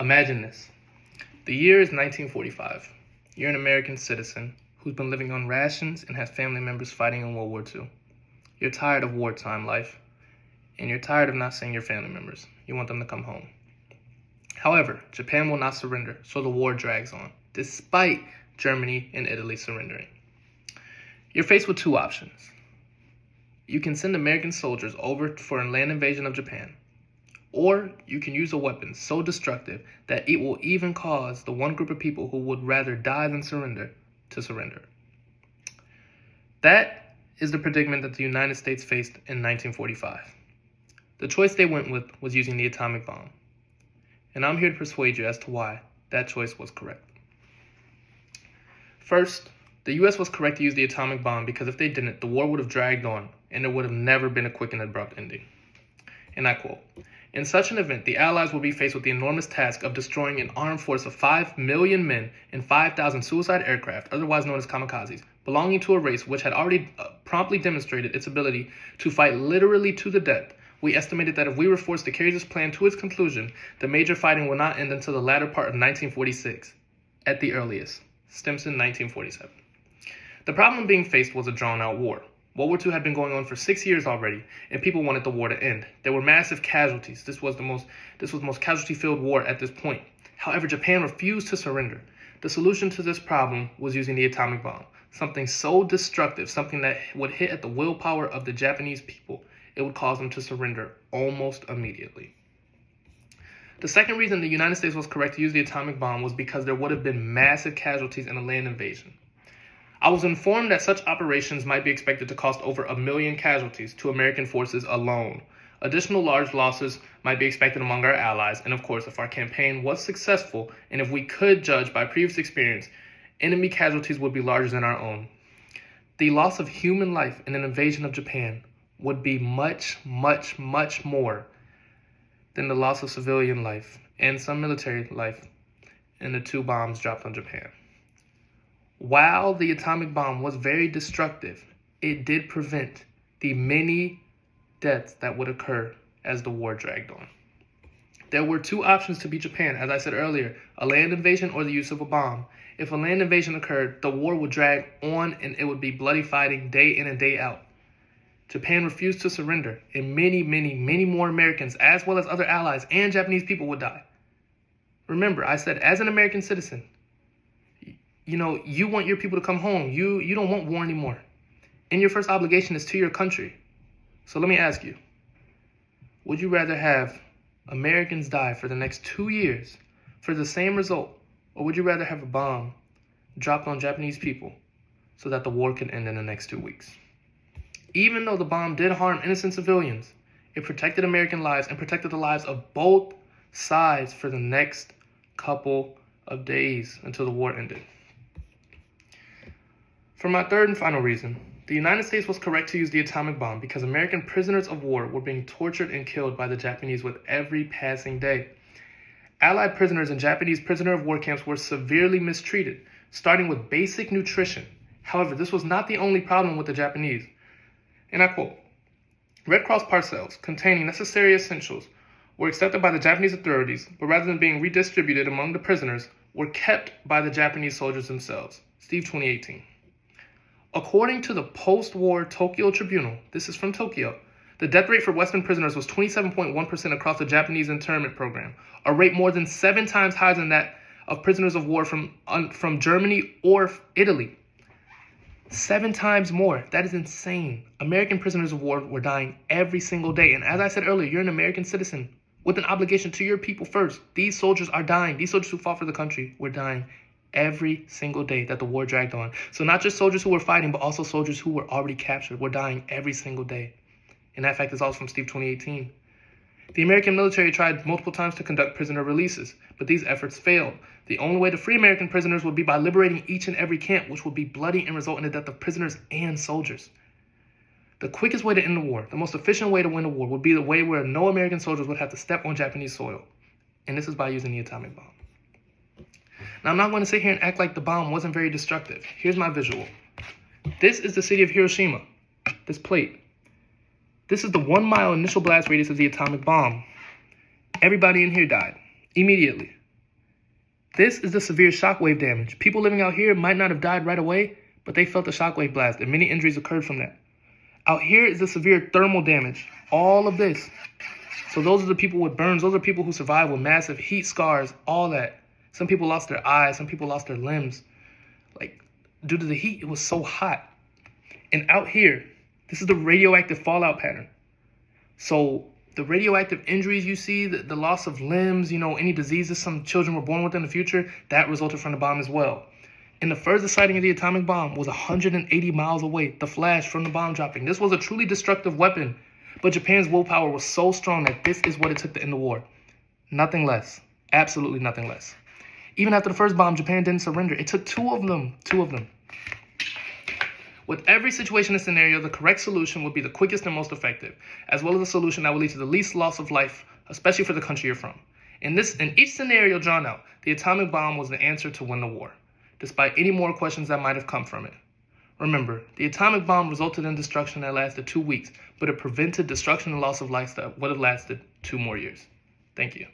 Imagine this. The year is 1945. You're an American citizen who's been living on rations and has family members fighting in World War II. You're tired of wartime life, and you're tired of not seeing your family members. You want them to come home. However, Japan will not surrender, so the war drags on, despite Germany and Italy surrendering. You're faced with two options. You can send American soldiers over for a land invasion of Japan, or you can use a weapon so destructive that it will even cause the one group of people who would rather die than surrender to surrender. That is the predicament that the United States faced in 1945. The choice they went with was using the atomic bomb. And I'm here to persuade you as to why that choice was correct. First, the US was correct to use the atomic bomb because if they didn't, the war would have dragged on and there would have never been a quick and abrupt ending. And I quote, "In such an event, the Allies will be faced with the enormous task of destroying an armed force of 5 million men and 5,000 suicide aircraft, otherwise known as kamikazes, belonging to a race which had already promptly demonstrated its ability to fight literally to the death. We estimated that if we were forced to carry this plan to its conclusion, the major fighting will not end until the latter part of 1946, at the earliest." Stimson, 1947. The problem being faced was a drawn-out war. World War II had been going on for 6 years already, and people wanted the war to end. There were massive casualties. This was the most casualty-filled war at this point. However, Japan refused to surrender. The solution to this problem was using the atomic bomb, something so destructive, something that would hit at the willpower of the Japanese people. It would cause them to surrender almost immediately. The second reason the United States was correct to use the atomic bomb was because there would have been massive casualties in a land invasion. I was informed that such operations might be expected to cost over 1 million casualties to American forces alone. Additional large losses might be expected among our allies, and of course, if our campaign was successful, and if we could judge by previous experience, enemy casualties would be larger than our own. The loss of human life in an invasion of Japan would be much, much, much more than the loss of civilian life and some military life in the 2 bombs dropped on Japan. While the atomic bomb was very destructive, it did prevent the many deaths that would occur as the war dragged on. There were 2 options to beat Japan, as I said earlier, a land invasion or the use of a bomb. If a land invasion occurred, the war would drag on and it would be bloody fighting day in and day out. Japan refused to surrender, and many, many, many more Americans, as well as other allies and Japanese people, would die. Remember, I said, as an American citizen, you want your people to come home. You don't want war anymore. And your first obligation is to your country. So let me ask you, would you rather have Americans die for the next 2 years for the same result, or would you rather have a bomb dropped on Japanese people so that the war can end in the next 2 weeks? Even though the bomb did harm innocent civilians, it protected American lives and protected the lives of both sides for the next couple of days until the war ended. For my third and final reason, the United States was correct to use the atomic bomb because American prisoners of war were being tortured and killed by the Japanese with every passing day. Allied prisoners in Japanese prisoner of war camps were severely mistreated, starting with basic nutrition. However, this was not the only problem with the Japanese. And I quote, "Red Cross parcels containing necessary essentials were accepted by the Japanese authorities, but rather than being redistributed among the prisoners, were kept by the Japanese soldiers themselves." Steve, 2018. According to the post-war Tokyo Tribunal, this is from Tokyo, the death rate for Western prisoners was 27.1% across the Japanese internment program, a rate more than 7 times higher than that of prisoners of war from Germany or Italy. 7 times more. That is insane. American prisoners of war were dying every single day. And as I said earlier, you're an American citizen with an obligation to your people first. These soldiers are dying. These soldiers who fought for the country were dying every single day that the war dragged on. So not just soldiers who were fighting, but also soldiers who were already captured were dying every single day. And that fact is also from Steve, 2018. The American military tried multiple times to conduct prisoner releases, but these efforts failed. The only way to free American prisoners would be by liberating each and every camp, which would be bloody and result in the death of prisoners and soldiers. The quickest way to end the war, the most efficient way to win the war, would be the way where no American soldiers would have to step on Japanese soil. And this is by using the atomic bomb. Now, I'm not going to sit here and act like the bomb wasn't very destructive. Here's my visual. This is the city of Hiroshima, this plate. This is the 1-mile initial blast radius of the atomic bomb. Everybody in here died immediately. This is the severe shockwave damage. People living out here might not have died right away, but they felt the shockwave blast, and many injuries occurred from that. Out here is the severe thermal damage. All of this. So those are the people with burns. Those are people who survived with massive heat scars, all that. Some people lost their eyes. Some people lost their limbs. Like, due to the heat, it was so hot. And out here, this is the radioactive fallout pattern. So the radioactive injuries you see, the loss of limbs, any diseases some children were born with in the future, that resulted from the bomb as well. And the furthest sighting of the atomic bomb was 180 miles away, the flash from the bomb dropping. This was a truly destructive weapon, but Japan's willpower was so strong that this is what it took to end the war. Nothing less. Absolutely nothing less. Even after the first bomb, Japan didn't surrender. It took two of them. With every situation and scenario, the correct solution would be the quickest and most effective, as well as a solution that would lead to the least loss of life, especially for the country you're from. In each scenario drawn out, the atomic bomb was the answer to win the war, despite any more questions that might have come from it. Remember, the atomic bomb resulted in destruction that lasted 2 weeks, but it prevented destruction and loss of life that would have lasted 2 more years. Thank you.